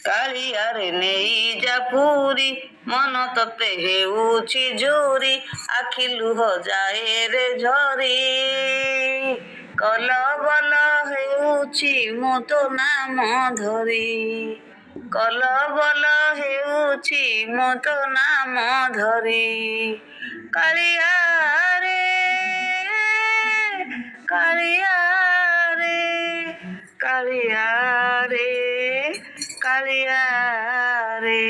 କାଳିଆରେ ନେଇଯା ପୁରୀ ମନ ତତେ ହେଉଛି ଜୋରି ଆଖି ଲୁହ ଯାଏ ରେ ଝରି କଲବଲ ହେଉଛି ମୁଁ ତୋ ନାମ ଧରି କଲବଲ ହେଉଛି ମୁଁ ତୋ ନାମ ଧରି କାଳିଆରେ କାଳିଆରେ କାଳିଆରେ କାଳିଆରେ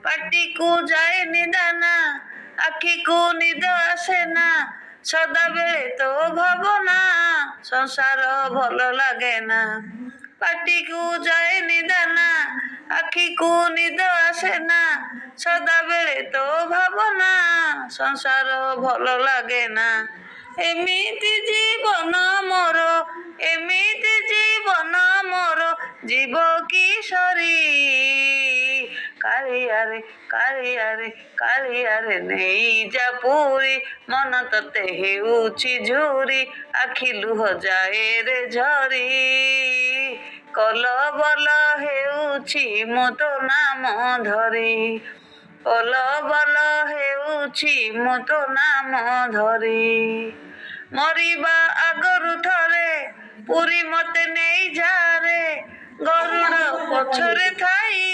ପାଟିକୁ ଯାଏନି ଦାନା ଆଖିକୁ ନିଦ ଆସେନା ସଦାବେଳେ ତୋ ଭାବନା ସଂସାର ଭଲ ଲାଗେନା ପାଟିକୁ ଯାଏନି ଦାନା ଆଖିକୁ ନିଦ ଆସେନା ସଦାବେଳେ ତୋ ଭାବନା ସଂସାର ଭଲ ଲାଗେନା ଏମିତି ଜୀବନ ମୋର ଏମିତି ଜୀବନ ମୋର ଯିବ କିଶୋରୀ କାଳିଆରେ କାଳିଆରେ କାଳିଆରେ ନେଇଯା ପୁରୀ ମନ ତତେ ହେଉଛି ଝୁରି ଆଖି ଲୁହ ଯାଏ ରେ ଝରି କଲବଲ ହେଉଛି ମୁଁ ତୋ ନାମ ଧରି କଲବଲ ହେଉଛି ମୁଁ ତୋ ନାମ ଧରି ମରିବା ଆଗରୁ ଥରେ ପୁରୀ ମତେ ନେଇ ଯାରେ ଗରୁଡ଼ ପଛରେ ଥାଇ